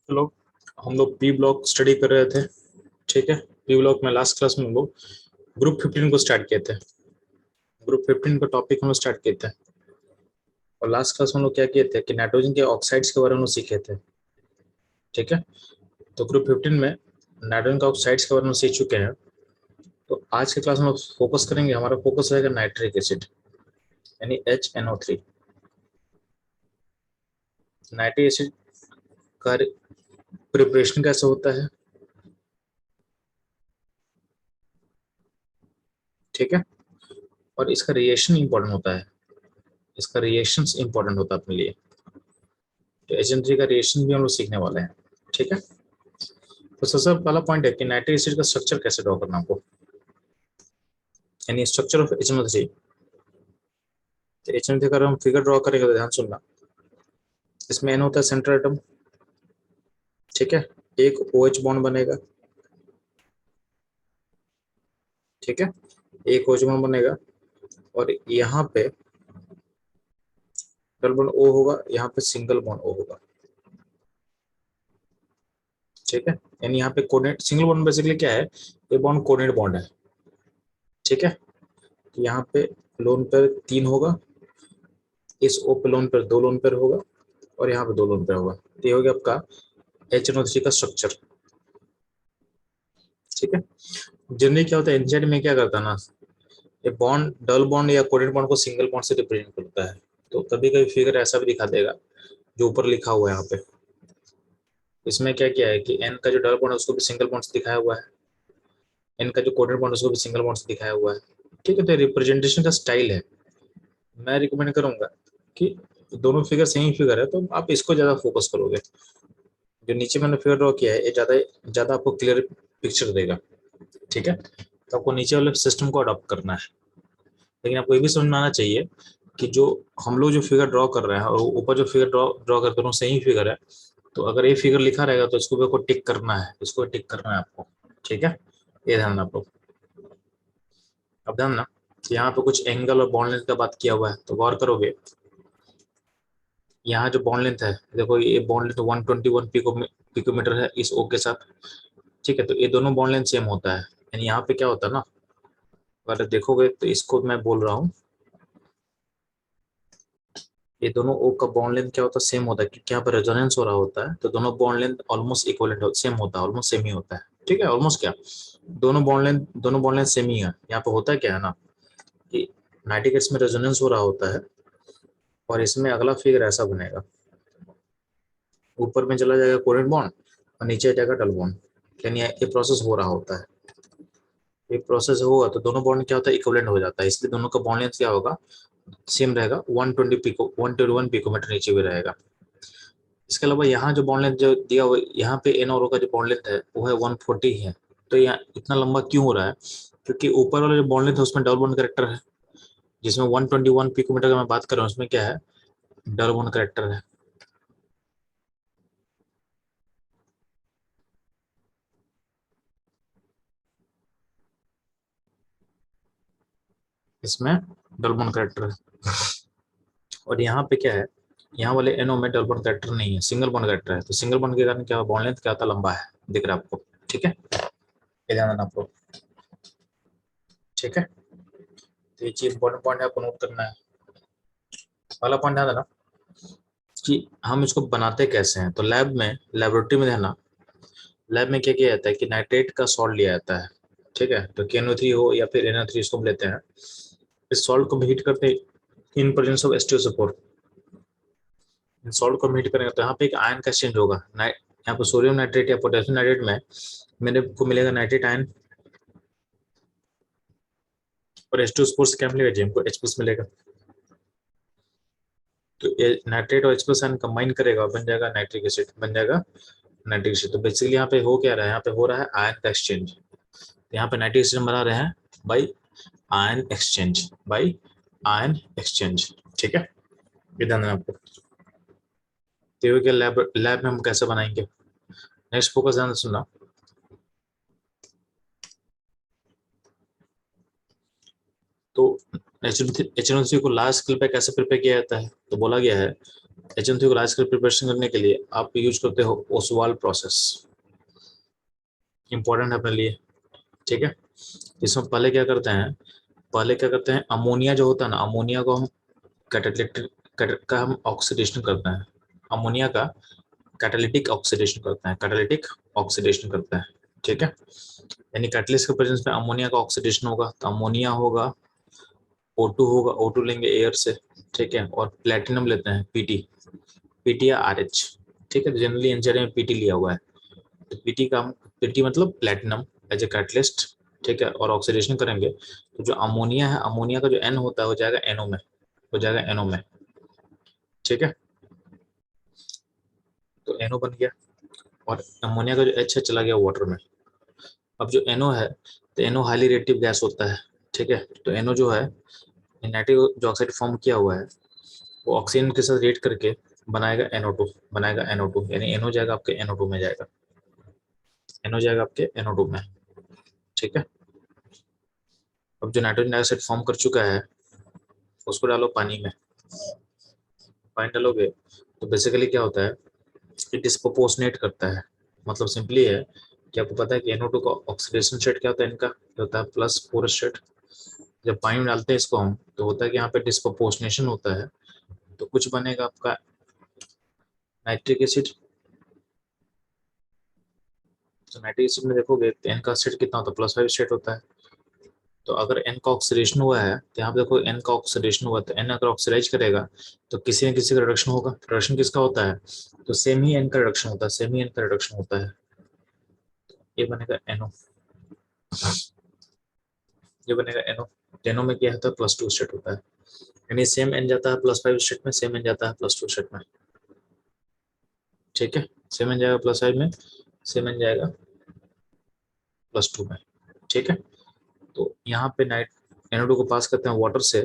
चलो, हम लोग पी ब्लॉक स्टडी कर रहे थे। ठीक है। पी ब्लॉक में लास्ट क्लास में हम लोग ग्रुप 15 को स्टार्ट किए थे। ग्रुप 15 का टॉपिक हम लोग स्टार्ट किए थे। और लास्ट क्लास में हम लोग क्या किए थे कि नाइट्रोजन के ऑक्साइड्स के बारे में हम लोग सीखे थे। ठीक है। तो ग्रुप 15 में नाइट्रोजन के ऑक्साइड्स के बारे में सीख चुके हैं। तो आज के क्लास में हम लोग फोकस करेंगे, हमारा फोकस रहेगा नाइट्रिक एसिड यानी HNO3। नाइट्रिक एसिड का प्रिपरेशन कैसे होता है। ठीक है। और इसका रिएक्शन इंपॉर्टेंट होता है, इसका रिएक्शन इंपॉर्टेंट होता है अपने लिए। तो HN3 का रिएक्शन भी हम लोग सीखने वाले हैं। ठीक है। तो सबसे पहला पॉइंट है कि नाइट्रिक एसिड का स्ट्रक्चर कैसे ड्रॉ करना आपको, यानी स्ट्रक्चर ऑफ HNO3। तो HNO3 का हम फिगर ड्रॉ करेंगे तो ध्यान सुनना। इसमें N होता है सेंट्रल एटम। ठीक है। एक OH बॉन्ड बनेगा। ठीक है। एक OH बॉन्ड बनेगा और यहाँ पे डबल बॉन्ड O होगा, यहाँ पे सिंगल बॉन्ड O होगा। ठीक है। यानी यहाँ पे कोऑर्डिनेट सिंगल बॉन्ड बेसिकली क्या है, ये बॉन्ड कोऑर्डिनेट बॉन्ड है। ठीक है। तो यहाँ पे लोन पेयर 3 होगा, इस O पे लोन पेयर 2 लोन पेयर होगा और यहाँ पे 2 लोन पेयर होगा। तो ये हो गया आपका HNO3 का स्ट्रक्चर। ठीक है। जनरली क्या होता है, एनजेड में क्या करता है ना, ये बॉन्ड डबल बॉन्ड या कोऑर्डिनेट बॉन्ड को सिंगल बॉन्ड से रिप्रेजेंट करता है। तो कभी कभी फिगर ऐसा भी दिखा देगा जो ऊपर लिखा हुआ है यहाँ पे। इसमें क्या किया है कि एन का जो डबल बॉन्ड है उसको भी सिंगल बॉन्ड से दिखाया हुआ है, एन का जो कोऑर्डिनेट बॉन्ड है उसको भी सिंगल बॉन्ड से दिखाया हुआ है। ठीक है। तो रिप्रेजेंटेशन का स्टाइल है। मैं रिकमेंड करूंगा कि दोनों फिगर सेम फिगर है तो आप इसको ज्यादा फोकस करोगे। जो नीचे मैंने फिगर ड्रॉ किया है ये ज्यादा ज्यादा आपको क्लियर पिक्चर देगा। ठीक है। तो आपको नीचे वाले सिस्टम को अडॉप्ट करना है। लेकिन आपको ये भी समझ में आना चाहिए कि जो हम लोग जो फिगर ड्रॉ कर रहे हैं और ऊपर जो फिगर ड्रॉ ड्रॉ करते हैं सेम फिगर है। तो अगर ये फिगर लिखा रहेगा तो इसको भी आपको टिक करना है, इसको टिक करना है आपको। ठीक है। ये ध्यान आप लोग। अब ध्यान ना, यहाँ पे कुछ एंगल और बॉन्ड लेंथ का बात किया हुआ है तो गौर करोगे। यहाँ जो बॉन्ड लेंथ है, देखो ये बॉन्ड लेंथ 121 पिकोमीटर है इस ओ के साथ। ठीक है। तो ये दोनों बॉन्ड लेंथ सेम होता है। यानी यहाँ पे क्या होता है ना, अगर देखोगे तो इसको मैं बोल रहा हूँ, ये दोनों ओ का बॉन्ड लेंथ क्या होता है, सेम होता है क्योंकि यहाँ पर रेजोनेंस हो रहा होता है। तो दोनों bond length almost equivalent same होता है, ऑलमोस्ट सेम ही होता है। ठीक है। ऑलमोस्ट क्या, दोनों बॉन्ड लेंथ सेम ही है। यहाँ पे होता है क्या है ना कि नाइट्रिक एसिड में रेजोनेंस हो रहा होता है और इसमें अगला फिगर ऐसा बनेगा, ऊपर में चला जाएगा कोवेलेंट बॉन्ड और नीचे जाएगा डबल बॉन्ड। यानी ये प्रोसेस हो रहा होता है। ये प्रोसेस होगा तो दोनों बॉन्ड क्या होता है, इक्विवेलेंट हो जाता है। इसलिए दोनों का बॉन्ड लेंथ क्या होगा, सेम रहेगा। 121 पिकोमीटर नीचे भी रहेगा। इसके अलावा यहाँ जो बॉन्ड लेंथ जो दिया हुआ यहाँ पे एन और O का जो बॉन्ड लेंथ है वो है 140 है। तो यहाँ इतना लंबा क्यों हो रहा है, क्योंकि ऊपर वाला जो बॉन्ड लेंथ है उसमें डबल बॉन्ड करेक्टर है। जिसमें 121 पिकोमीटर का मैं बात कर रहा हूँ उसमें क्या है, डबल बॉन्ड करेक्टर है। इसमें डबल बॉन्ड करेक्टर है। और यहाँ पे क्या है, यहाँ वाले एनओ में डबल बॉन्ड करेक्टर नहीं है, सिंगल बॉन्ड करेक्टर है। तो सिंगल बॉन्ड के कारण क्या बॉन्ड लेंथ क्या होता है, लंबा है। दिख रहा है आपको। ठीक है। ये ध्यान देना आपको। ठीक है। तो ये चीज इंपॉर्टेंट पॉइंट है, आपको नोट करना है। पहला पॉइंट ध्यान देना कि हम इसको बनाते कैसे हैं। तो लेबोरेटरी में ध्यान, लैब में क्या किया जाता है कि नाइट्रेट का सॉल्ट लिया जाता है। ठीक है। तो KNO3 हो या फिर NO3 इसको हम लेते हैं। इस सॉल्ट को हम हीट करते हैं in presence of H2SO4। In salt को हम हीट करेंगे तो यहाँ पे एक आयन का एक्सचेंज होगा। यहाँ पे सोडियम नाइट्रेट या पोटेशियम नाइट्रेट में मेरे को मिलेगा नाइट्रेट आयन और H2SO4 से क्या मिलेगा जी, हमको H+ मिलेगा। तो ये नाइट्रेट और H+ आयन कंबाइन करेगा और बन जाएगा नाइट्रिक एसिड, बन जाएगा नाइट्रिक एसिड। तो बेसिकली यहाँ पे हो क्या रहा है, यहाँ पे हो रहा है आयन का एक्सचेंज। यहाँ पे नाइट्रिक एसिड बना रहे हैं by ion exchange, by ion exchange. ठीक है। ये ध्यान देना आपको। तो ये लैब लैब में हम कैसे बनाएंगे। नेक्स्ट फोकस ध्यान से सुनना। तो HNO3 को लार्ज स्केल पे कैसे प्रिपेयर किया जाता है, तो बोला गया है HNO3 को लार्ज स्केल प्रिपरेशन करने के लिए आप यूज करते हो ओसवाल प्रोसेस, इंपॉर्टेंट है अपने लिए, ठीक है। इसमें पहले क्या करते हैं, अमोनिया जो होता है ना, अमोनिया को हम कैटालिटिक का हम ऑक्सीडेशन करते हैं, अमोनिया का कैटालिटिक ऑक्सीडेशन करते हैं, कैटालिटिक ऑक्सीडेशन करते हैं, ठीक है। यानी कैटलिस्ट के प्रेजेंस में अमोनिया का ऑक्सीडेशन होगा, तो अमोनिया होगा, O2 होगा, O2 लेंगे एयर से, ठीक है, और प्लेटिनम लेते हैं पीटी या RH, ठीक है। जनरली एनसीईआरटी में पीटी लिया हुआ है, तो पीटी मतलब प्लेटिनम एज ए कैटलिस्ट, ठीक है, और ऑक्सीडेशन करेंगे तो जो अमोनिया है, अमोनिया का जो N होता है हो जाएगा NO में, हो जाएगा NO में, ठीक है। तो NO बन गया और अमोनिया का जो H है चला गया वाटर में। अब जो NO है, तो NO हाईली रिएक्टिव गैस होता है, ठीक है। तो NO जो है, नाइट्रिक जो ऑक्साइड फॉर्म किया हुआ है वो ऑक्सीजन के साथ रिएक्ट करके बनाएगा NO2, बनाएगा NO2, यानी NO जाएगा आपके NO2 में जाएगा, NO जाएगा आपके NO2 में, ठीक है। अब जो नाइट्रोजन डाइऑक्साइड फॉर्म कर चुका है उसको डालो पानी में, पानी डालोगे तो बेसिकली क्या होता है, ये डिस्प्रोपोर्शनेट करता है। मतलब सिंपली है कि आपको पता है कि NO2 का ऑक्सीडेशन स्टेट क्या होता है, इनका होता है +4 स्टेट। जब पानी में डालते हैं इसको हम, तो होता है कि यहाँ पे डिस्प्रोपोर्शनेशन होता है, तो कुछ बनेगा आपका नाइट्रिक एसिड। तो नाइट्रिक एसिड में देखोगे तो N का स्टेट कितना होता है, +5 स्टेट होता है। तो अगर N का ऑक्सीडेशन हुआ है, तो यहाँ पे देखो N का ऑक्सीडेशन हुआ, तो N अगर ऑक्सीडाइज करेगा तो किसी न किसी का रिडक्शन होगा। रिडक्शन किसका होता है, तो सेम ही N का रिडक्शन होता है, सेम ही N का रिडक्शन होता है, ये बनेगा NO, ये बनेगा NO। NO में क्या होता है, +2 स्टेट होता है, यानी सेम N जाता है +5 स्टेट में, सेम N जाता है +2 स्टेट में, ठीक है। सेम N जाएगा +5 में, सेम N जाएगा +2 में, ठीक है। तो यहाँ पे NO2 को पास करते हैं वाटर से,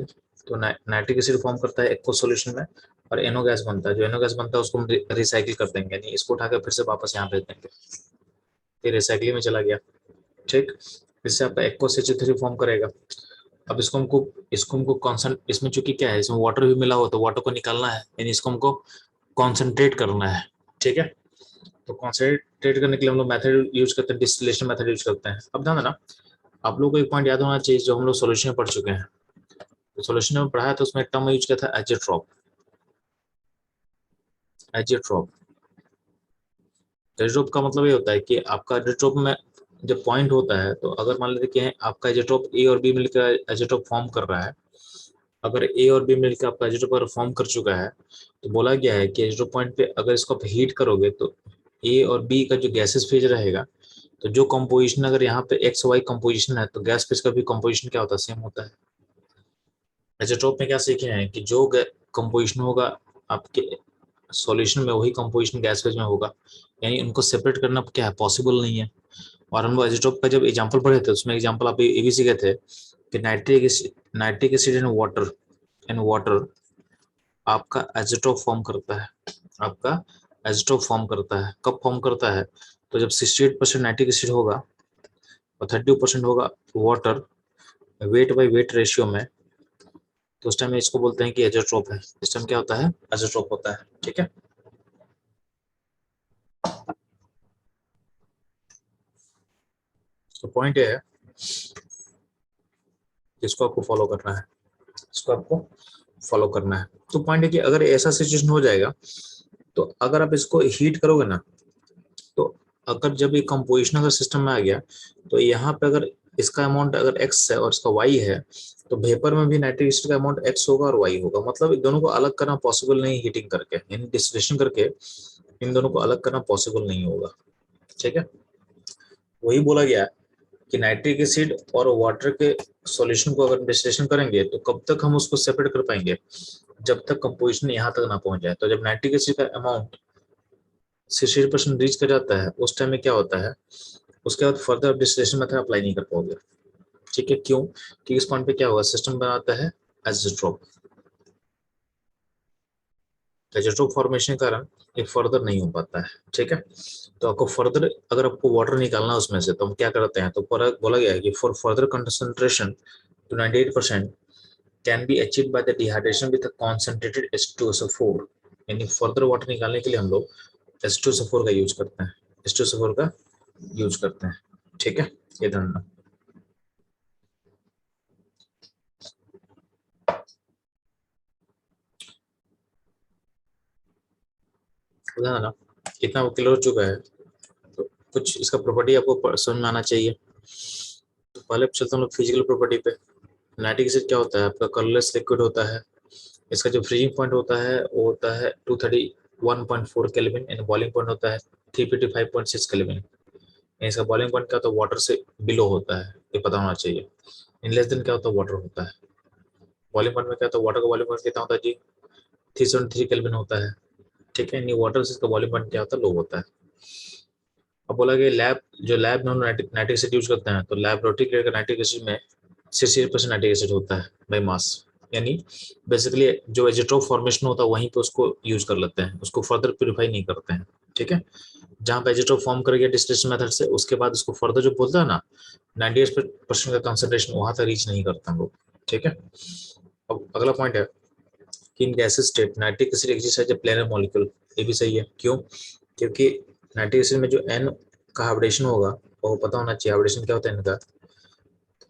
तो नाइट्रिक एसिड फॉर्म करता है एक्वस सॉल्यूशन में, और NO गैस बनता है। जो NO गैस बनता है उसको हम रिसाइकिल कर देंगे, यानी इसको उठाकर फिर से वापस यहाँ भेज देंगे, ये रिसाइकिलिंग में चला गया, ठीक। इससे आपका एक्वस H3 फॉर्म करेगा। अब इसको हमको कॉन्सेंट, इसमें चूंकि क्या है, इसमें वाटर भी मिला हुआ, तो वाटर को निकालना है, यानी इसको हमको कॉन्सेंट्रेट करना है, ठीक है। तो कॉन्सेंट्रेट करने के लिए हम लोग मेथड यूज करते हैं, डिस्टिलेशन मेथड यूज करते हैं। अब ध्यान देना, आप लोगों को एक पॉइंट याद होना चाहिए जो हम लोग सोल्यूशन में पढ़ चुके हैं। तो सोल्यूशन में पढ़ा है तो उसमें एक टर्म यूज किया था एजेट्रॉप, एजेट्रॉप। एजेट्रॉप का मतलब ये होता है कि आपका एजेट्रॉप में जब पॉइंट होता है, तो अगर मान लेते कि आपका एजेट्रॉप ए और बी मिलकर एजेट्रॉप फॉर्म कर रहा है, अगर ए और बी मिलकर आपका एजेट्रॉप अगर फॉर्म कर चुका है, तो बोला गया है कि एजेट्रॉप पॉइंट पे अगर इसको आप हीट करोगे तो ए और बी का जो गैसेस फेज रहेगा, तो जो कंपोजिशन अगर यहाँ पे एक्स वाई कंपोजिशन है, तो गैस फेज का भी कंपोजिशन क्या होता है, सेम होता है। एजेट्रोप में क्या सीखे हैं कि जो कंपोजिशन होगा आपके सॉल्यूशन में, वही कंपोजिशन गैस फेज में होगा, यानी उनको सेपरेट करना क्या है, पॉसिबल नहीं है। और हम लोग एजेट्रोप का जब एग्जांपल पढ़े थे, उसमें एग्जांपल आप ये भी सीखे थे कि नाइट्रिक एसिड एंड वाटर आपका एजेट्रोप फॉर्म करता है, आपका एजेट्रोप फॉर्म करता है। कब फॉर्म करता है, तो जब 68% नाइट्रिक एसिड होगा और 30% होगा water, weight by weight ratio में, तो उस टाइम में इसको बोलते हैं कि एजेट्रोप है। इस टाइम क्या होता है, एजेट्रोप होता है, ठीक है। तो पॉइंट ये है, इसको आपको फॉलो करना है, इसको आपको फॉलो करना है। तो पॉइंट है कि अगर ऐसा सिचुएशन हो जाएगा, तो अगर आप इसको हीट करोगे ना, तो अगर जब ये कंपोजिशन अगर सिस्टम में आ गया, तो यहाँ पे अगर इसका अमाउंट अगर x है और इसका y है, तो वेपर में भी नाइट्रिक एसिड का अमाउंट x होगा और y होगा। मतलब इन दोनों को अलग करना पॉसिबल नहीं, हीटिंग करके, यानी डिस्टिलेशन करके इन दोनों को अलग करना पॉसिबल नहीं होगा, ठीक है। वही बोला गया कि नाइट्रिक एसिड और वाटर के सॉल्यूशन को अगर डिस्टिलेशन करेंगे, तो कब तक हम उसको सेपरेट कर पाएंगे, जब तक कंपोजिशन यहाँ तक ना पहुंच जाए। तो जब नाइट्रिक एसिड का अमाउंट 60% रीच कर जाता है, उस टाइम में क्या होता है, उसके बाद फर्दर डिस्टिलेशन मेथड अप्लाई नहीं कर पाओगे, ठीक है। क्यों, कि इस पॉइंट पे क्या होगा, सिस्टम बनाता है एजेट्रोप, एजेट्रोप फॉर्मेशन के कारण ये फर्दर नहीं हो पाता है, ठीक है। तो आपको फर्दर अगर आपको वाटर निकालना है उसमें से, तो हम क्या करते हैं, तो बोला गया है कि for further concentration to 98% can be achieved by the dehydration with a concentrated H2SO4 यानी फर्दर वाटर निकालने के लिए हम लोग H2SO4 का यूज करते हैं, H2SO4 का यूज करते हैं। ठीक है, ये ध्यान रखना। ध्यान रखना, कितना वो क्लियर हो चुका है। तो कुछ इसका प्रॉपर्टी आपको समझ में आना चाहिए। तो पहले चलते हैं हम लोग फिजिकल प्रॉपर्टी पे। नाइट्रिक एसिड क्या होता है? आपका कलरलेस लिक्विड होता है। इसका जो फ्रीजिंग पॉइंट होता है वो होता है 231.4 केल्विन एंड बॉइलिंग पॉइंट होता है 355.6 केल्विन। इसका बॉइलिंग पॉइंट क्या होता है? वाटर से बिलो होता है, ये पता होना चाहिए। इन लेस देन क्या होता है? वाटर होता है। बॉइलिंग पॉइंट में क्या होता है? वाटर का बॉइलिंग पॉइंट कितना होता है जी? 373 केल्विन होता है। ठीक है, वाटर से इसका बॉइलिंग पॉइंट क्या होता है? लो होता है। अब बोला कि लैब जो लैब में हम नाइट्रिक एसिड यूज करते हैं, तो लैबोरेटरी ग्रेड का नाइट्रिक एसिड में 68% नाइट्रिक एसिड होता है बाई मास। यानी बेसिकली जो एजिट्रोफ फॉर्मेशन होता है वहीं पे उसको यूज कर लेते हैं, उसको फर्दर प्यूरिफाई नहीं करते हैं। ठीक है, जहाँ पे एजिट्रोफ फॉर्म कर गया डिस्टिलेशन मेथड से, उसके बाद उसको फर्दर जो बोलता है ना 98% का कंसंट्रेशन वहां तक रीच नहीं करते हम लोग। ठीक है, अब अगला पॉइंट है कि in gaseous state nitric acid exist as a planar molecule. ये भी सही है। क्यों? क्योंकि नाइट्रिक एसिड में जो एन का हाइब्रिडेशन होगा वो पता होना चाहिए। हाइब्रिडेशन क्या होता है इनका?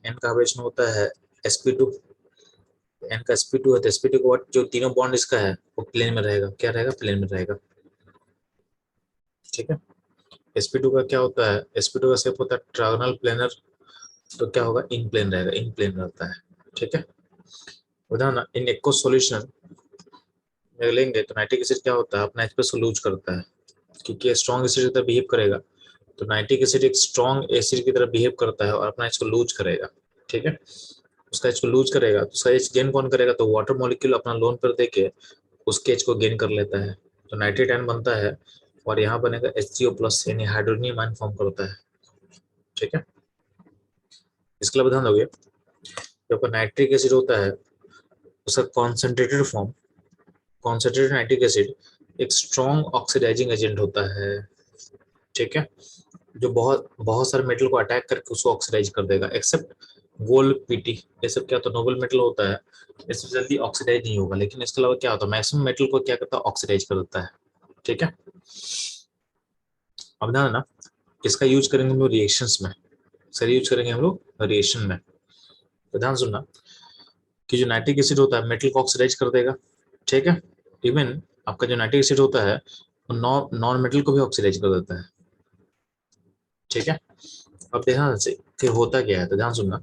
एन का हाइब्रिडेशन होता है sp2। एन का sp2 है तो sp2 को जो तीनों बॉन्ड इसका है वो प्लेन में रहेगा। क्या रहेगा? प्लेन में रहेगा। ठीक है, sp2 का क्या होता है? sp2 का शेप होता है ट्रायंगल प्लेनर, तो क्या होगा? इन प्लेन रहेगा, इन प्लेन रहता है। ठीक है, उदाहरण इन एक्व सॉल्यूशन में लेंगे तो नाइट्रिक एसिड क्या होता है? अपना H+ को लूज करता है, क्योंकि स्ट्रॉन्ग एसिड की तरह बिहेव करेगा। तो नाइट्रिक एसिड एक स्ट्रॉन्ग एसिड की तरह बिहेव करता है और अपना H को लूज करेगा। ठीक है, उसका H को लूज करेगा तो उसका H गेन कौन करेगा? तो वाटर मॉलिक्यूल अपना लोन पर देके उसके H को गेन कर लेता है, तो नाइट्रेट आयन बनता है और यहाँ बनेगा HCO+ यानी हाइड्रोजन आयन फॉर्म करता है। ठीक है, इसके लिए ध्यान दोगे जो नाइट्रिक एसिड होता है उसका concentrated form, concentrated nitric acid एक स्ट्रॉन्ग ऑक्सीडाइजिंग एजेंट होता है। ठीक है, जो बहुत बहुत सारे मेटल को अटैक करके उसको ऑक्सीडाइज कर देगा, एक्सेप्ट गोल्ड, पीटी, ये सब क्या होता है? नोबल मेटल होता है, इससे जल्दी ऑक्सीडाइज नहीं होगा। लेकिन इसके अलावा क्या होता है? मैक्सिमम मेटल को क्या करता है? ऑक्सीडाइज कर देता है। ठीक है, अब ध्यान देना, इसका यूज करेंगे हम लोग रिएक्शंस में। सर यूज करेंगे हम लोग रिएक्शन में। तो ध्यान सुनना कि जो नाइट्रिक एसिड होता है मेटल को ऑक्सीडाइज कर देगा। ठीक है, इवन आपका जो नाइट्रिक एसिड होता है नॉन मेटल को भी ऑक्सीडाइज कर देता है। ठीक है, अब ध्यान से फिर होता क्या है, तो ध्यान सुनना।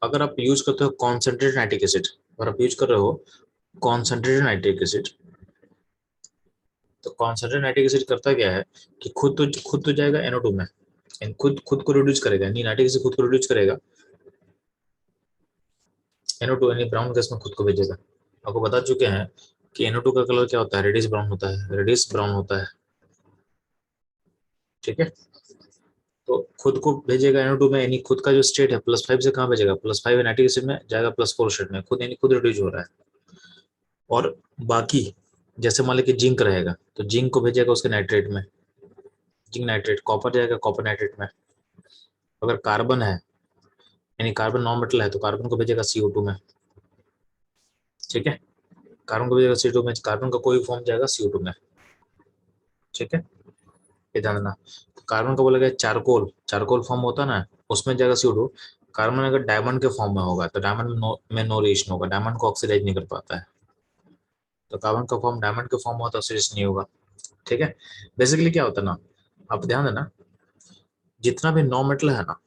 अगर आप यूज करते हो कॉन्सेंट्रेटेड नाइट्रिक एसिड, अगर आप यूज कर रहे हो कॉन्सेंट्रेटेड नाइट्रिक एसिड, तो कॉन्सेंट्रेटेड नाइट्रिक एसिड करता क्या है कि खुद तो जाएगा NO2 में, खुद खुद को रिड्यूस करेगा, यानी नाइट्रिक एसिड खुद को रिड्यूस करेगा, NO2 यानी ब्राउन गैस में खुद को भेजेगा। आपको बता चुके हैं कि NO2 का कलर क्या होता है? रेडिश ब्राउन होता है, रेडिश ब्राउन होता है। ठीक है, तो खुद को भेजेगा NO2 में, यानी खुद का जो स्टेट है +5 से कहाँ भेजेगा? +5 नाइट्रिक एसिड में जाएगा +4 स्टेट में, खुद यानी खुद रिड्यूस हो रहा है। और बाकी जैसे मान लो कि जिंक रहेगा तो जिंक को भेजेगा उसके नाइट्रेट में, जिंक नाइट्रेट। कॉपर जाएगा कॉपर नाइट्रेट में। अगर कार्बन है यानी कार्बन नॉन मेटल है तो कार्बन को भेजेगा CO2 में। ठीक है, कार्बन को भेजेगा CO2 में, कार्बन का कोई फॉर्म जाएगा CO2 में। ठीक है, ये ध्यान देना। कार्बन का बोला गया चारकोल, चारकोल फॉर्म होता है ना, उसमें जाएगा CO2। कार्बन अगर डायमंड के फॉर्म में होगा तो डायमंड में नो रिएक्शन होगा, डायमंड को ऑक्सीडाइज नहीं कर पाता है। तो कार्बन का फॉर्म डायमंड के फॉर्म में होता है, ऑक्सीडाइज नहीं होगा। ठीक है, बेसिकली क्या होता है ना, आप ध्यान देना, जितना भी नॉन मेटल है ना,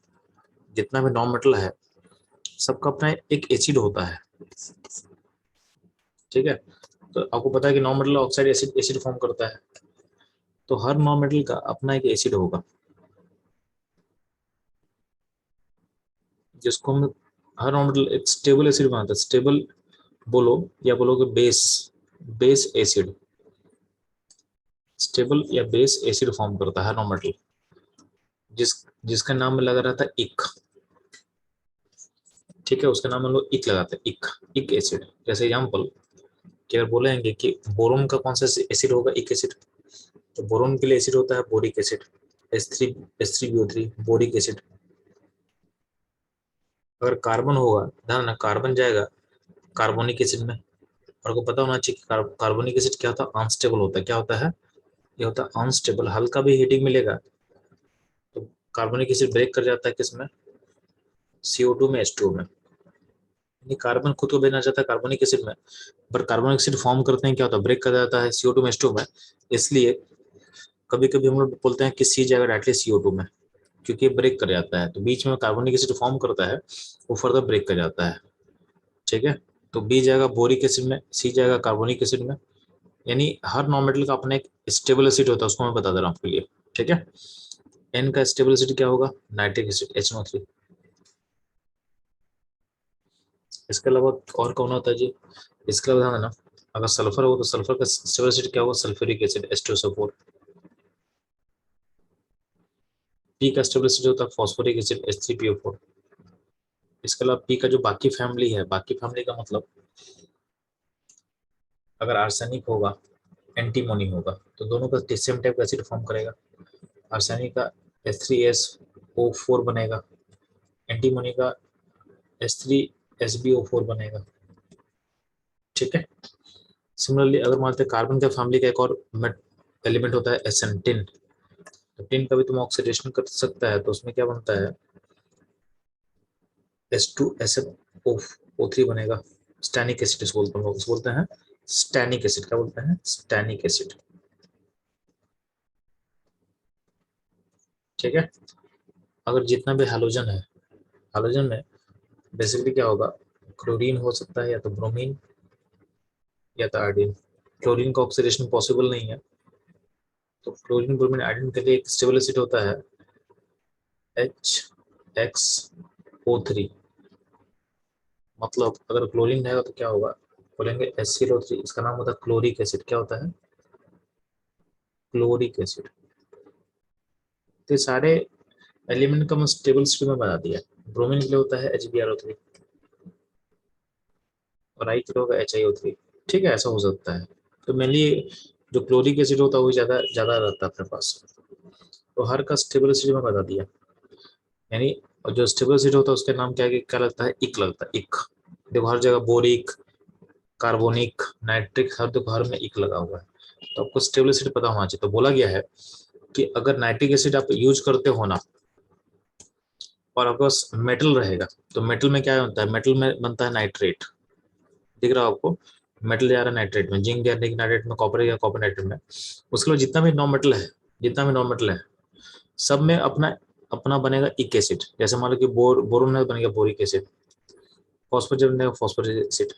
जितना भी नॉन मेटल है सबका अपना एक एसिड होता है। ठीक है, तो आपको पता है कि non metal oxide acid acid form करता है, तो हर नॉन मेटल का अपना एक एसिड होगा जिसको हम हर नॉन मेटल एक स्टेबल एसिड बनाता है। स्टेबल बोलो या बोलोगे बेस, बेस एसिड, स्टेबल या बेस एसिड फॉर्म करता है हर नॉन मेटल, जिसका नाम में लगा रहता है इक। ठीक है, उसका नाम हम लोग इक लगाते हैं, इक, इक एसिड। जैसे एग्जाम्पल कि अगर बोलेंगे कि बोरोन का कौन सा एसिड होगा? इक एसिड। तो बोरोन के लिए एसिड होता है boric acid, H3BO3 boric acid. अगर कार्बन होगा ध्यान ना, कार्बन जाएगा कार्बोनिक एसिड में। और आपको पता होना चाहिए कि कार्बोनिक एसिड क्या होता है, अनस्टेबल होता है। क्या होता है? ये होता है अनस्टेबल। हल्का भी हीटिंग मिलेगा तो कार्बोनिक एसिड ब्रेक कर जाता है किसमें? CO2 में, H2O में। यानी कार्बन खुद को भेजना चाहता है कार्बोनिक एसिड में, पर कार्बोनिक एसिड फॉर्म करते हैं क्या होता है? ब्रेक कर जाता है CO2 में, H2O में। इसलिए कभी कभी हम लोग बोलते हैं कि सी जाएगा डायरेक्टली CO2 में, क्योंकि ब्रेक कर जाता है। तो बीच में कार्बोनिक एसिड फॉर्म करता है, वो फर्दर ब्रेक कर जाता है। ठीक है, तो बी जाएगा बोरिक एसिड में, सी जाएगा कार्बोनिक एसिड में। यानी हर नॉन मेटल का अपना एक स्टेबल एसिड होता है, उसको मैं बता दे रहा हूँ आपके लिए। ठीक है, एन का स्टेबल एसिड क्या होगा? Nitric acid, HNO3। इसके अलावा और कौन होता है जी? इसके अलावा ध्यान देना, अगर सल्फर हो तो सल्फर का स्टेबल एसिड क्या होगा? Sulphuric acid, H2SO4। पी का स्टेबल एसिड होता है फॉस्फोरिक एसिड, H3PO4। इसके अलावा पी का जो बाकी फैमिली है, बाकी फैमिली का मतलब अगर आर्सेनिक होगा, एंटीमोनी होगा, तो दोनों का सेम टाइप का एसिड फॉर्म करेगा। आर्सेनिक का H3SO4 बनेगा, एंटीमोनी का H3SbO4 बनेगा। ठीक है, सिमिलरली अगर मानते हैं कार्बन के फैमिली का एक और एलिमेंट होता है SN, टिन। तो टिन का भी तुम ऑक्सीडेशन कर सकता है, तो उसमें क्या बनता है? H2SnO3 बनेगा। स्टैनिक एसिड बोलते हैं, बोलते हैं स्टैनिक एसिड। क्या बोलते हैं? Stannic acid. ठीक है, अगर जितना भी हैलोजन है, हैलोजन में बेसिकली क्या होगा? क्लोरीन हो सकता है, या तो ब्रोमीन, या तो आयोडीन। क्लोरीन का ऑक्सीडेशन पॉसिबल नहीं है, तो क्लोरीन ब्रोमीन आयोडीन के लिए एक स्टेबल एसिड होता है HXO3। मतलब अगर क्लोरीन रहेगा तो क्या होगा? बोलेंगे HCl3। इसका नाम होता है क्लोरिक एसिड। क्या होता है? Chloric acid. तो ये सारे एलिमेंट का मैं स्टेबल एसिड में बना दिया। ब्रोमीन के लिए होता है HbRO3, और आई के लिए होगा HiO3। ठीक है, ऐसा हो सकता है। तो मेनली जो क्लोरिक एसिड होता है वो ज्यादा ज्यादा रहता है अपने पास। तो हर का स्टेबल एसिड में बता दिया। यानी और जो स्टेबल एसिड होता है उसके नाम क्या लगता है? इक लगता है, इक। देखो हर जगह बोरिक, कार्बोनिक, नाइट्रिक, हर देखो हर में इक लगा हुआ है। तो आपको स्टेबल एसिड पता होना चाहिए। तो बोला गया है कि अगर नाइट्रिक एसिड आप यूज करते हो ना, और आपके पास मेटल रहेगा, तो मेटल में क्या होता है? मेटल में बनता है नाइट्रेट। दिख रहा है आपको? मेटल जा रहा है नाइट्रेट में, जिंक जा रहा है नाइट्रेट में, कॉपर या कॉपर नाइट्रेट में। उसके बाद जितना भी नॉन मेटल है, जितना भी नॉन मेटल है, सब में अपना अपना बनेगा इक एसिड। जैसे मान लो कि बोरोन है, बनेगा बोरिक एसिड। फॉस्फोरस जब बनेगा फॉस्फोरिक एसिड।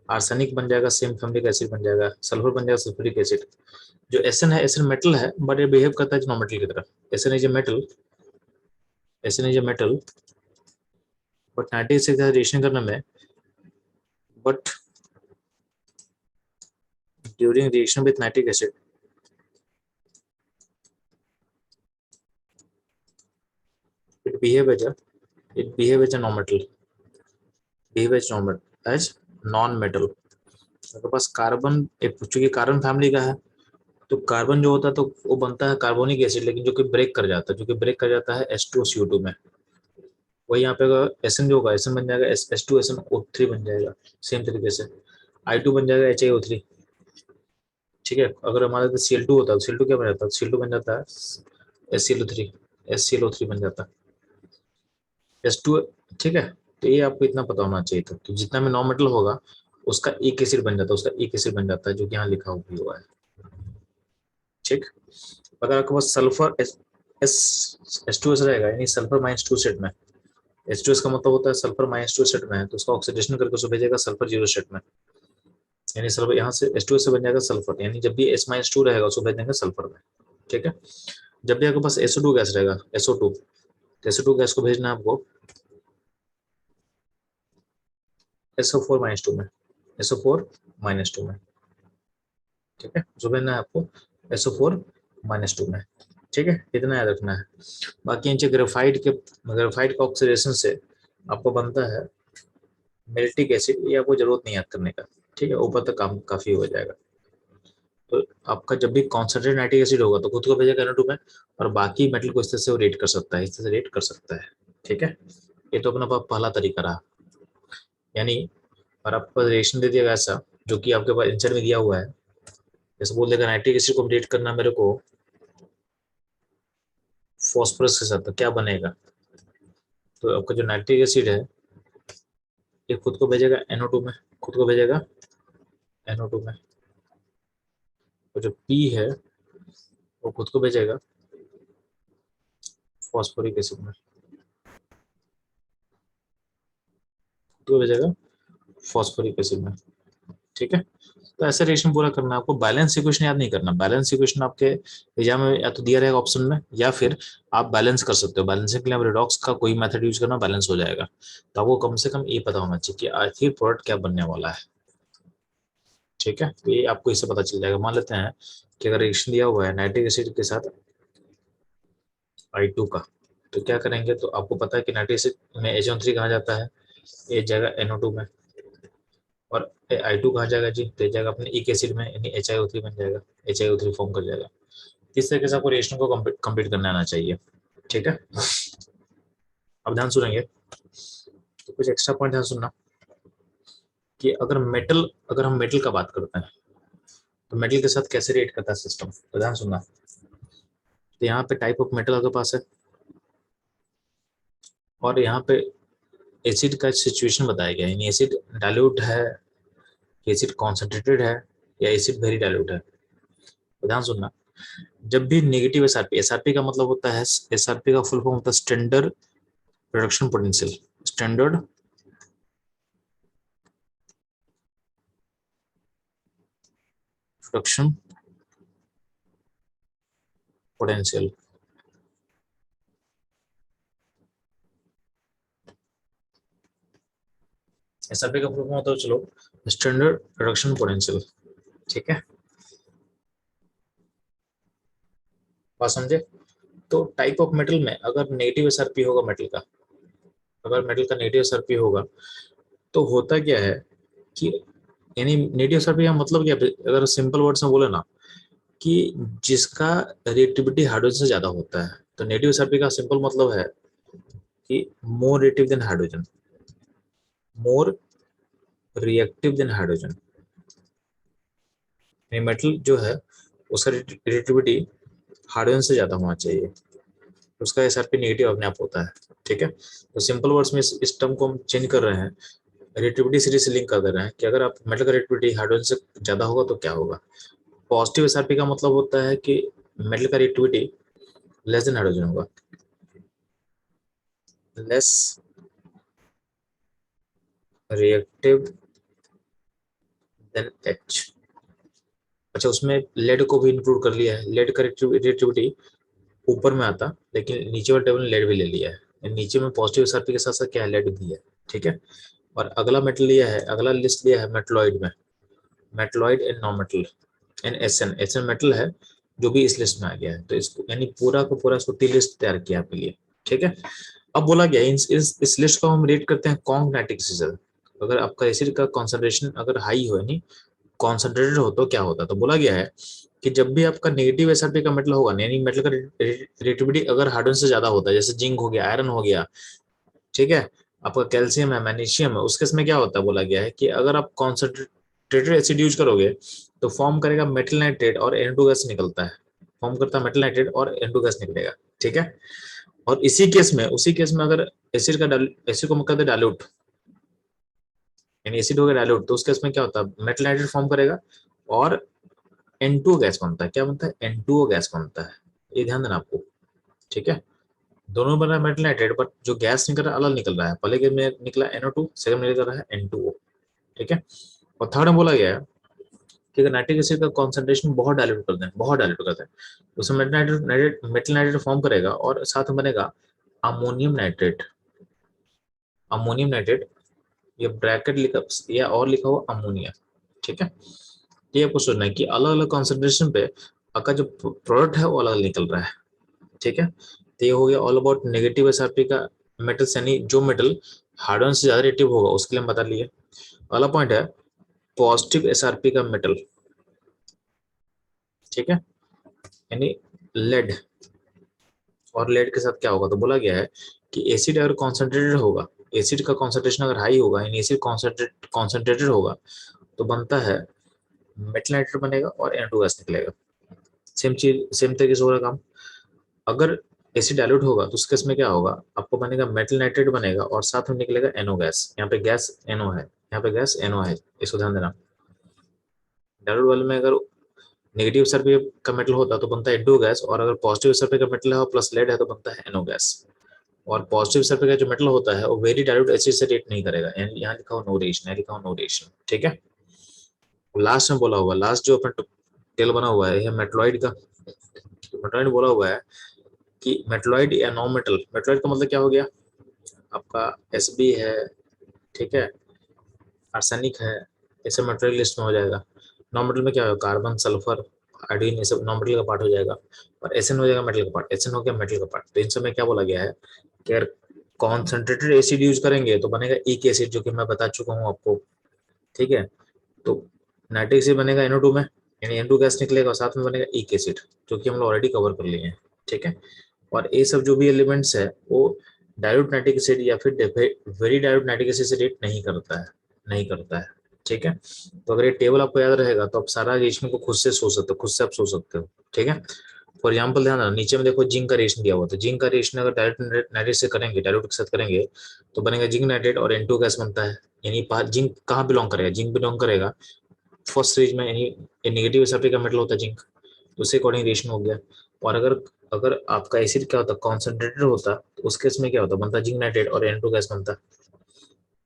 आर्सेनिक बन जाएगा, सेम फैमिली का एसिड बन जाएगा। सल्फर बन जाएगा सल्फ्यूरिक एसिड। जो एसन है, एसन मेटल है, बट ये बिहेव करता है नॉन मेटल की तरह। Sn is a metal, Sn is a metal, but 90 से रिएक्शन करने में, but during reaction with nitric acid it behave as a it behave as a non-metal, behave as non-metal। मेरे पास carbon एक, चूंकि carbon family का है, तो carbon जो होता है तो वो बनता है कार्बोनिक एसिड, लेकिन जो कि ब्रेक कर जाता है, जो कि ब्रेक कर जाता है H2CO2 में। वही यहाँ पे एसएन जो होगा, एसएन बन जाएगा H2SnO3 बन जाएगा। सेम तरीके से I2 बन जाएगा HiO3। ठीक है, अगर हमारे पास Cl2 होता है तो Cl2 क्या बन जाता है? Cl2 बन जाता है HCl3 बन जाता है H2। ठीक है, तो ये आपको इतना पता होना चाहिए था। तो जितना भी नॉन मेटल होगा उसका एक एसिड बन जाता है, उसका एक एसिड बन जाता है, जो कि यहाँ लिखा हुआ है। ठीक, अगर आपके पास सल्फर H2S रहेगा, यानी सल्फर -2 सेट में, H2S का मतलब होता है सल्फर -2 सेट में है, तो उसका ऑक्सीडेशन करके उसको भेजेगा सल्फर 0 सेट में। यानी सल्फर यहाँ से H2S से बन जाएगा सल्फर, यानी जब भी H-2 रहेगा उसको भेज देंगे सल्फर में। ठीक है, जब भी आपके पास SO2 गैस रहेगा, SO2, SO2 गैस को भेजना है आपको SO4-2 में, SO4-2 में। ठीक है, जो भेजना है आपको SO4-2 में। ठीक है, इतना याद रखना है। बाकी नीचे ग्रेफाइट का ऑक्सीडेशन से आपको बनता है मेल्टिक एसिड। ये आपको जरूरत नहीं याद करने का। ठीक है, ऊपर तक काम काफी हो जाएगा। तो आपका जब भी कॉन्सेंट्रेट नाइट्रिक एसिड होगा तो खुद को भेजेगा NO2 में, और बाकी मेटल को इस तरह से रेट कर सकता है, इस तरह से रेट कर सकता है। ठीक है, ये तो अपना पहला तरीका रहा। यानी और आपको रिएक्शन दे दिया ऐसा जो कि आपके पास आंसर में दिया हुआ है। जैसे बोल देगा नाइट्रिक एसिड को रिएक्ट करना मेरे को फॉस्फोरस के साथ, तो क्या बनेगा? तो आपका जो नाइट्रिक एसिड है ये खुद को भेजेगा NO2 में, खुद को भेजेगा NO2 में, और जो P है वो खुद को भेजेगा फॉस्फोरिक एसिड में, खुद को भेजेगा फॉस्फोरिक एसिड में। ठीक है, तो ऐसा रिएक्शन पूरा करना है आपको। बैलेंस इक्वेशन याद नहीं करना। बैलेंस इक्वेशन आपके एग्जाम में या तो दिया रहेगा ऑप्शन में, या फिर आप बैलेंस कर सकते हो। बैलेंसिंग के लिए आप रिडॉक्स का कोई मेथड यूज करना, बैलेंस हो जाएगा। तो आपको कम से कम ये पता होना चाहिए कि आखिर प्रोडक्ट क्या बनने वाला है। ठीक है, तो ये आपको इससे पता चल जाएगा। मान लेते हैं कि अगर रिएक्शन दिया हुआ है नाइट्रिक एसिड के साथ I2 का, तो क्या करेंगे? तो आपको पता है कि नाइट्रिक एसिड में HO3 कहा जाता है, ये जाएगा NO2 में, और I2 कहाँ जाएगा जी? तो जाएगा अपने एक एसिड में, यानी HiO3 बन जाएगा, HiO3 फॉर्म कर जाएगा। इस तरीके से आपको रिएक्शन को कंप्लीट करने आना चाहिए। ठीक है, अब ध्यान सुनेंगे तो कुछ एक्स्ट्रा पॉइंट ध्यान सुनना कि अगर हम मेटल का बात करते हैं तो मेटल के साथ कैसे रिएक्ट करता है सिस्टम, तो ध्यान सुनना। तो यहाँ पे टाइप ऑफ मेटल आपके पास है, और यहाँ पे एसिड का सिचुएशन बताया गया है, यानी एसिड डाइल्यूट है, एसिड कॉन्सेंट्रेटेड है, या एसिड वेरी डाइल्यूट है। तो ध्यान सुनना, जब भी नेगेटिव एसआरपी, एसआरपी का मतलब होता है, एसआरपी का फुल फॉर्म होता है standard production potential, standard production potential. SRP का फुल फॉर्म होता है, चलो, स्टैंडर्ड प्रोडक्शन पोटेंशियल। ठीक है, बात समझे? तो टाइप ऑफ मेटल में अगर नेगेटिव एसआरपी होगा मेटल का, अगर मेटल का नेगेटिव एसआरपी होगा, तो होता क्या है कि, यानी नेगेटिव एसआरपी का मतलब क्या, अगर सिंपल वर्ड्स में बोले ना, कि जिसका रिएक्टिविटी हाइड्रोजन से ज्यादा होता है, तो नेगेटिव एसआरपी का सिंपल मतलब है कि more reactive than hydrogen, more reactive than hydrogen. Metal जो है उसका रिएक्टिविटी हाइड्रोजन से ज्यादा होना चाहिए, उसका एसआरपी नेगेटिव अपने आप होता है। ठीक है, तो सिंपल वर्ड्स में इस टर्म को हम चेंज कर रहे हैं, रिएक्टिविटी सीरीज से लिंक कर दे रहे हैं कि अगर आप मेटल का रिएक्टिविटी हाइड्रोजन से ज्यादा होगा तो क्या होगा। पॉजिटिव एसआरपी का मतलब होता है कि मेटल का रिएक्टिविटी लेस देन हाइड्रोजन होगा, लेस रिएक्टिव देन एच। अच्छा, उसमें लेड को भी इंक्लूड कर लिया है। लेड का रिएक्टिविटी ऊपर में आता, लेकिन नीचे वाले टेबल ने लेड भी ले लिया है। नीचे में पॉजिटिव एसआरपी के साथ साथ क्या है, लेड भी है। ठीक है, और अगला मेटल लिया है, अगला लिस्ट लिया है मेटलॉइड में, metalloid and non metal and SN metal है जो भी इस लिस्ट में आ गया है। तो इसको यानी पूरा का पूरा इसको लिस्ट तैयार किया आपके लिए। ठीक है, अब बोला गया इस लिस्ट को हम रेट करते हैं कॉन्गनेटिक एसिड। अगर आपका एसिड का कॉन्सेंट्रेशन अगर हाई हो, यानी कॉन्सेंट्रेटेड हो, तो क्या होता है? तो बोला गया है कि जब भी आपका नेगेटिव एसआरपी का मेटल होगा, यानी मेटल का रिएक्टिविटी अगर हाइड्रोजन से ज्यादा होता है, जैसे जिंक हो गया, आयरन हो गया, ठीक है, आपका कैल्शियम है, मैग्नीशियम है, उस केस में क्या होता है? बोला गया है कि अगर आप कॉन्सेंट्रेटेड एसिड यूज करोगे तो फॉर्म करेगा मेटल नाइट्रेट और NO2 गैस निकलता है, फॉर्म करता है मेटल नाइट्रेट और NO2 गैस निकलेगा। ठीक है, और उसी केस में अगर एसिड को कर दे डाइल्यूट, यानी एसिड हो गया डाइल्यूट, तो उस केस में क्या होता है? मेटल नाइट्रेट फॉर्म करेगा और N2O गैस बनता है। क्या बनता है? N2O गैस बनता है। ये ध्यान देना आपको। ठीक है, दोनों बन रहा है मेटल नाइट्रेट, बट जो गैस निकल रहा है अलग निकल रहा है। पहले के में निकला NO2, सेकंड में निकल रहा है N2O। ठीक है, और थर्ड में बोला गया है कि अगर नाइट्रिक एसिड का कॉन्सेंट्रेशन बहुत डाइल्यूट कर दें, बहुत डाइल्यूट कर दें, तो उसमें मेटल नाइट्रेट फॉर्म करेगा और साथ में बनेगा अमोनियम नाइट्रेट। अमोनियम नाइट्रेट, ये ब्रैकेट लिखा या और लिखा हुआ अमोनिया। ठीक है, ये आपको सोचना है कि अलग अलग कॉन्सेंट्रेशन पे आपका जो प्रोडक्ट है वो अलग निकल रहा है। ठीक है, तो ये हो गया ऑल अबाउट नेगेटिव एसआरपी का मेटल, यानी जो मेटल हार्डन से ज्यादा रिएक्टिव होगा उसके लिए हम बता लिए। अगला पॉइंट है पॉजिटिव एसआरपी का मेटल। ठीक है, यानी लेड, और लेड के साथ क्या होगा? तो बोला गया है कि एसिड अगर कॉन्सेंट्रेटेड होगा, एसिड का कॉन्सेंट्रेशन अगर हाई होगा, यानी एसिड कॉन्सेंट्रेटेड होगा, तो बनता है मेटल नाइट्रेट बनेगा और NO2 गैस निकलेगा। सेम चीज सेम तरीके से हो रहा काम। अगर एसिड डाइल्यूट होगा तो उस केस में क्या होगा, आपको बनेगा मेटल नाइट्रेट बनेगा और साथ में निकलेगा NO गैस। यहाँ पे गैस NO है, यहाँ पे गैस NO है, इसको ध्यान देना। डाइल्यूट वाले में अगर नेगेटिव सरफेस का मेटल होता तो बनता है NO गैस, और अगर पॉजिटिव सरफेस का मेटल है और प्लस लेड है तो बनता है NO गैस। और पॉजिटिव सरफेस का जो मेटल होता है वो वेरी डाइल्यूट एसिड से रिएक्ट नहीं करेगा, यहाँ लिखा हो नो रिएक्शन, यहाँ लिखा हो नो रिएक्शन, ठीक है। लास्ट में बोला हुआ, लास्ट जो अपन टेल बना हुआ है मेटलॉइड का। मेटलॉइड बोला हुआ है कि मेटलॉइड या नॉन मेटल, मेटलॉइड का मतलब क्या हो गया आपका, Sb है, ठीक है, आर्सेनिक है, ये सब मेटल लिस्ट में हो जाएगा। नॉन मेटल में क्या होगा, कार्बन, सल्फर, आयोडीन, ये सब नॉन मेटल का पार्ट हो जाएगा। और एसएन हो जाएगा मेटल का पार्ट, एसएन हो गया मेटल का पार्ट। तो इन सब में क्या बोला गया है कि अगर कॉन्सेंट्रेटेड एसिड यूज करेंगे तो बनेगा एक एसिड, जो कि मैं बता चुका हूँ आपको, ठीक है। तो नाइट्रिक एसिड बनेगा NO2 में, यानी NO2 गैस निकलेगा और साथ में बनेगा एक एसिड, जो कि हम लोग ऑलरेडी कवर कर लिए हैं, ठीक है। और ये सब जो भी एलिमेंट्स है वो डाइल्यूट नाइट्रिक एसिड या फिर वेरी डाइल्यूट नाइट्रिक एसिड से रिएक्ट नहीं करता है, नहीं करता है, ठीक है। तो अगर ये टेबल आपको याद रहेगा तो आप सारा रिएक्शन को खुद से सोच सकते हो, खुद से आप सोच सकते हो, ठीक है। फॉर एग्जाम्पल ध्यान रखना, नीचे में देखो जिंक का रिएक्शन दिया हुआ, तो जिंक का रिएक्शन अगर डायरेक्ट नाइट्रेट से करेंगे, डाइल्यूट के साथ करेंगे, तो बनेगा जिंक नाइट्रेट और N2 गैस बनता है। यानी जिंक कहाँ बिलोंग करेगा, जिंक बिलोंग करेगा फर्स्ट सीरीज में, यानी नेगेटिव सल्फेट का मेटल होता है जिंक, तो उससे अकॉर्डिंग रिएक्शन हो गया। और अगर अगर आपका एसिड क्या होता, कॉन्सेंट्रेटेड होता, तो उस केस में क्या होता, बनता जिंक नाइट्रेट और N2 गैस बनता।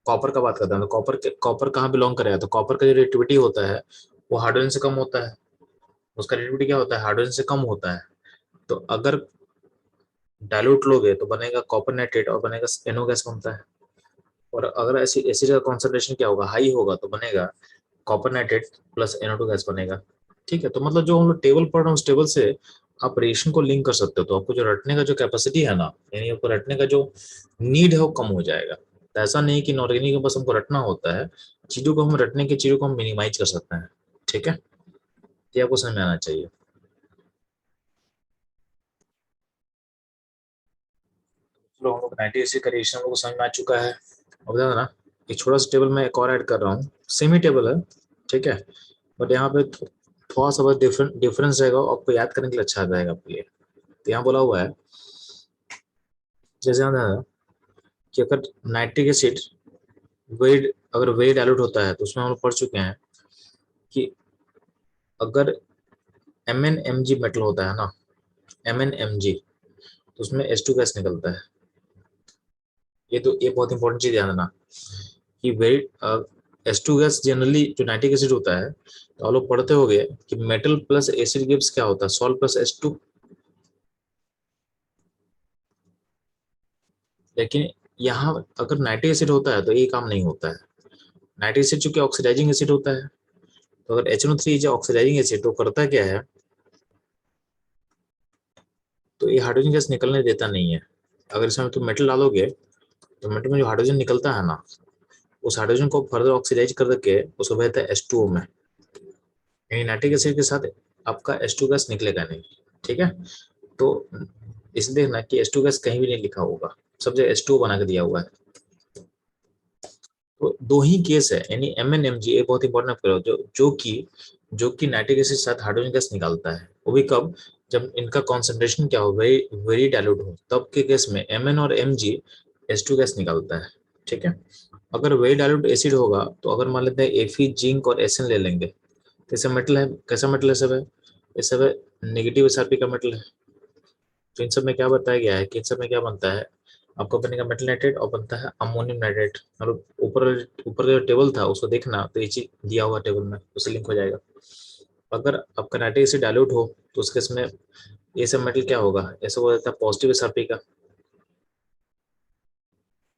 कॉपर का बात करते हैं तो कॉपर कहाँ बिलोंग करेगा, तो कॉपर का जो रिएक्टिविटी होता है वो हाइड्रोजन से कम होता है, उसका रिएक्टिविटी क्या होता है, हाइड्रोजन से कम होता है। तो अगर डाइल्यूट लोगे तो बनेगा कॉपर नाइट्रेट और बनेगा NO गैस बनता है। और अगर ऐसी एसिड का कॉन्सेंट्रेशन क्या होगा, हाई होगा, तो बनेगा copper nitrate plus NO2 gas बनेगा, ठीक है। तो मतलब जो हम लोग टेबल पढ़ रहे हैं उस टेबल से आप रिएक्शन को लिंक कर सकते हो, तो आपको जो रटने का जो कैपेसिटी है ना, यानी आपको रटने का जो नीड है वो कम हो जाएगा। तो ऐसा नहीं कि इनऑर्गेनिक बस हमको रटना होता है, चीजों को हम रटने की चीजों को हम मिनिमाइज कर सकते हैं, ठीक है। ये आपको समझ में आना चाहिए। चलो हम लोग 90 एसी का रिएक्शन हम लोग को समझ में आ चुका है। अब बता ना, एक छोटा सा टेबल मैं एक और ऐड कर रहा हूँ, सेम ही टेबल है, ठीक है, बट यहाँ पे थोड़ा सा बस डिफरेंस रहेगा, आपको याद करने के लिए अच्छा रहेगा आपके लिए। तो यहाँ बोला हुआ है, जैसे यहाँ था कि अगर नाइट्रिक एसिड वेरी अगर वेरी डाइल्यूट होता है, तो उसमें हम लोग पढ़ चुके हैं कि अगर MnMg मेटल होता है ना, MnMg, तो उसमें H2 गैस निकलता है। ये बहुत इंपॉर्टेंट चीज ध्यान देना कि वेरी H2 गैस जनरली जो नाइट्रिक एसिड होता है, तो आप लोग पढ़ते होंगे कि मेटल प्लस एसिड गिव्स क्या होता है, सॉल्ट प्लस H2। लेकिन यहाँ अगर नाइट्रिक एसिड होता है तो ये काम नहीं होता है। नाइट्रिक एसिड चूंकि ऑक्सीडाइजिंग एसिड होता है, तो अगर HNO3 जो ऑक्सीडाइजिंग एसिड, तो करता क्या है, तो ये हाइड्रोजन गैस निकलने देता नहीं है। अगर इसमें तुम मेटल डालोगे तो मेटल में जो हाइड्रोजन निकलता है ना, उस हाइड्रोजन को फर्दर ऑक्सीडाइज करके उसको भेजता है H2O में, यानी नाइट्रिक एसिड के साथ आपका H2 गैस निकलेगा नहीं, ठीक है। तो इसलिए देखना कि H2 गैस कहीं भी नहीं लिखा होगा, सब जगह H2O बना के दिया हुआ है। तो दो ही केस है, यानी MnMg, ये बहुत इंपॉर्टेंट करो, जो कि नाइट्रिक एसिड के साथ हाइड्रोजन गैस निकालता है, वो भी कब, जब इनका कॉन्सेंट्रेशन क्या हो, वेरी वेरी डाइल्यूट हो, तब के केस में Mn और Mg H2 गैस निकालता है, ठीक है। अगर वेरी डाइल्यूट एसिड होगा, तो अगर मान लेते हैं Fe, जिंक और Sn ले लेंगे, कैसा मेटल है, कैसा मेटल है सब है, ये सब है नेगेटिव SrP का मेटल है। तो इन सब में क्या बताया गया है कि इन सब में क्या बनता है, आपको बनेगा मेटल नाइट्रेट और बनता है अमोनियम नाइट्रेट। मतलब ऊपर ऊपर का जो टेबल था उसको देखना, तो ये चीज दिया हुआ टेबल में उससे लिंक हो जाएगा। अगर आपका नाइट्रिक एसिड डाइल्यूट हो तो उसके इसमें ये सब मेटल क्या होगा, ऐसा हो जाता है पॉजिटिव SrP का,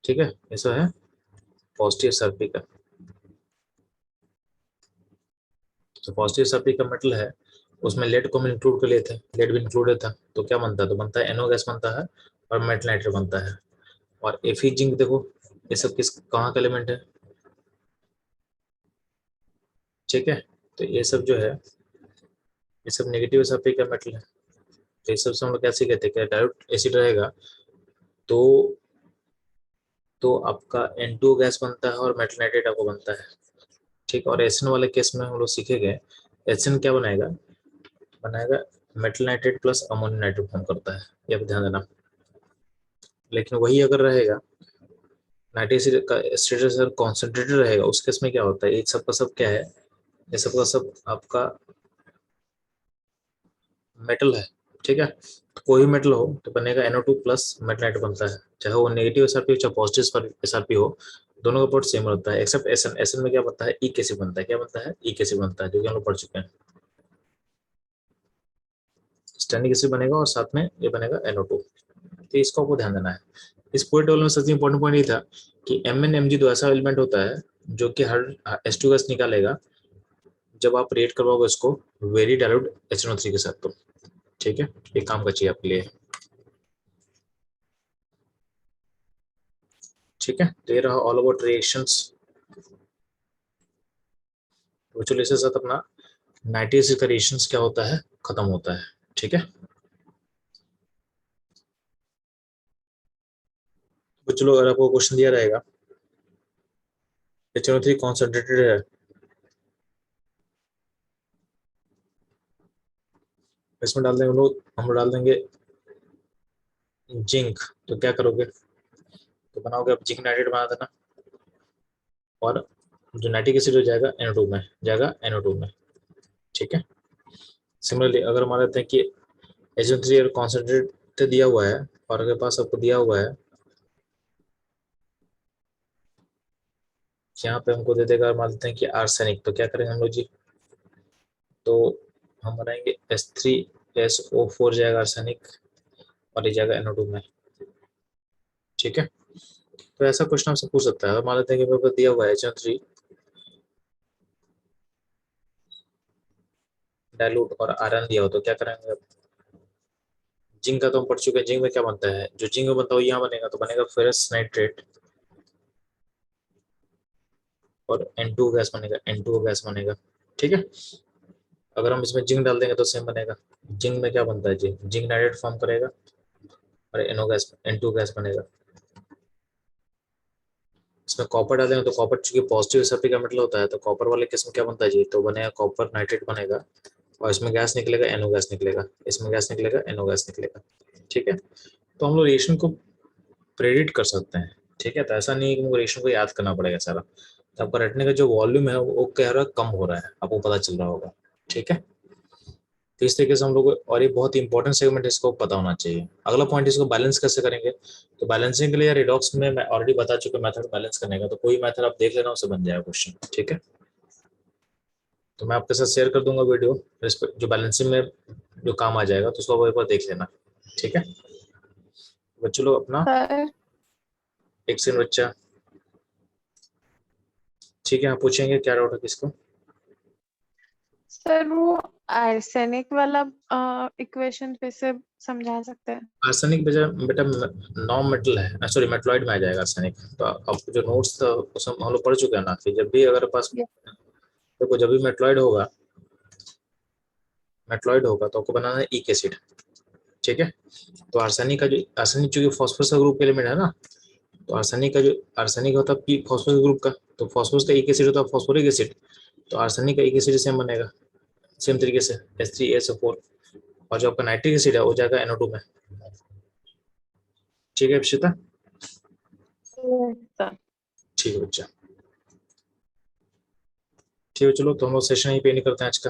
ठीक है, ऐसा है पॉजिटिव SrP का। तो पॉजिटिव SrP का मेटल है, उसमें लेड को हम इंक्लूड कर लिए थे, लेड भी इंक्लूडेड था, तो क्या बनता है, तो बनता है NO गैस बनता है और मेटल नाइट्रेट बनता है। और Fe, जिंक देखो, ये सब किस कहाँ का एलिमेंट है, ठीक है। तो ये सब जो है, ये सब नेगेटिव SrP का मेटल है। तो ये सब से हम लोग कैसे कहते हैं कि डाइल्यूट एसिड रहेगा तो आपका N2 गैस बनता है और मेटल नाइट्रेट आपको बनता है, ठीक है। और एसएन वाले केस में हम लोग सीखे गए एसएन क्या बनाएगा, बनाएगा metal nitrate plus ammonium nitrate form करता है, ये भी ध्यान देना। लेकिन वही अगर रहेगा नाइट्रिक एसिड का स्टेटस अगर कॉन्सेंट्रेटेड रहेगा उस केस में क्या होता है, ये सब का सब क्या है, ये सब का सब आपका मेटल है। ठीक है, तो कोई भी मेटल हो तो बनेगा NO2 प्लस मेटल नाइट्रेट बनता है, चाहे वो नेगेटिव एसआरपी हो चाहे पॉजिटिव एसआरपी हो, दोनों का प्लॉट सेम रहता है एक्सेप्ट एसएन। एसएन में क्या बनता है, ई कैसे बनता है, क्या बनता है, ई कैसे बनता है, जो कि हम लोग पढ़ चुके हैं। स्टैंडिक एसिड बनेगा और साथ में ये बनेगा NO2। तो इसको आपको ध्यान देना है। इस पूरे टेबल में सबसे इंपॉर्टेंट पॉइंट ये था कि MnMg दो ऐसा एलिमेंट होता है जो कि हर H2 गैस निकालेगा जब आप रिएक्ट करवाओगे इसको वेरी डाइल्यूट HNO3 के साथ। तो ठीक है, ये काम का चाहिए आपके लिए। ठीक है, तो ये रहा ऑल अबाउट रिएक्शंस। तो चलो इसके साथ अपना नाइट्रिक एसिड का रिएक्शंस क्या होता है खत्म होता है। ठीक है, तो चलो अगर आपको क्वेश्चन दिया रहेगा HNO3 कॉन्सेंट्रेटेड है, इसमें डाल देंगे हम लोग डाल देंगे जिंक, तो क्या करोगे, तो बनाओगे आप जिंक नाइट्रेट बना देना, और जो नाइट्रिक एसिड हो जाएगा NO2 में, जाएगा NO2 में। ठीक है, सिमिलरली अगर मान लेते हैं कि HNO3 कॉन्सेंट्रेट दिया हुआ है और अगर पास आपको दिया हुआ है यहाँ पे हमको दे देगा, मान लेते हैं कि आर्सेनिक, तो क्या करेंगे हम लोग जी, तो हम बनाएंगे H3SO4 जाएगा आर्सेनिक और ये जाएगा NO2 में। ठीक है, तो ऐसा क्वेश्चन आपसे पूछ सकता है, मान लेते हैं कि मेरे को दिया हुआ है HNO3 डाइल्यूट और आयरन दिया हो, तो क्या करेंगे आप, जिंक का तो हम पढ़ चुके हैं, जिंक में क्या बनता है, जो जिंक में बनता है यहाँ बनेगा, तो बनेगा फेरस नाइट्रेट और N2 गैस बनेगा, N2 गैस बनेगा। ठीक है, अगर हम इसमें जिंक डाल देंगे तो सेम बनेगा, जिंक में क्या बनता है जी, जिंक नाइट्रेट फॉर्म करेगा और NO गैस N2 गैस बनेगा। इसमें कॉपर डालेंगे तो कॉपर चूंकि पॉजिटिव एसआरपी का मेटल होता है, तो कॉपर वाले केस में क्या बनता है जी, तो बनेगा कॉपर नाइट्रेट बनेगा और इसमें गैस निकलेगा NO गैस निकलेगा, इसमें गैस निकलेगा NO गैस निकलेगा। ठीक है, तो हम लोग रिएक्शन को प्रेडिक्ट कर सकते हैं। ठीक है, तो ऐसा नहीं है कि हमको रिएक्शन को याद करना पड़ेगा सारा, तो आपका रटने का जो वॉल्यूम है वो कह रहा है कम हो रहा है, आपको पता चल रहा होगा। ठीक है, तो इस तरीके से हम लोग, और ये बहुत इंपॉर्टेंट सेगमेंट है, इसको पता होना चाहिए। अगला पॉइंट, इसको बैलेंस कैसे करेंगे, तो बैलेंसिंग के लिए रिडॉक्स में मैं ऑलरेडी बता चुका मेथड बैलेंस करने का, तो कोई मेथड आप देख लेना उससे बन जाएगा क्वेश्चन। ठीक है, तो मैं आपके साथ शेयर कर दूंगा वीडियो जो बैलेंसिंग में जो काम आ जाएगा, तो उसको आप एक बार देख लेना। ठीक है, बच्चों लोग अपना सर एक सेकंड बच्चा। ठीक है, आप पूछेंगे क्या डाउट है किसको। सर वो आर्सेनिक वाला इक्वेशन फिर से समझा सकते हैं? आर्सेनिक बेटा नॉन मेटल है, सॉरी मेटलॉइड में आ जाएगा आर्सेनिक। तो अब जो नोट्स था उसमें हम लोग पढ़ चुके हैं ना कि जब भी अगर पास, Yes. देखो जब भी मेटलॉइड होगा तो आपको बनाना है ईक एसिड। ठीक है, तो आर्सेनिक का जो, आर्सेनिक चूंकि फॉस्फोरस का ग्रुप एलिमेंट है ना, तो आर्सेनिक का जो आर्सेनिक होता है पी फॉस्फोरस ग्रुप का, तो फॉस्फोरस का ईक एसिड होता है फॉस्फोरिक एसिड, तो आर्सेनिक का ईक एसिड सेम बनेगा, सेम तरीके से H3SO4, और जो आपका नाइट्रिक एसिड है वो जाएगा NO2 में। ठीक है अक्षिता, सर ठीक है बच्चा। ठीक है, चलो तो हम लोग सेशन यहीं पे नहीं करते हैं आज का।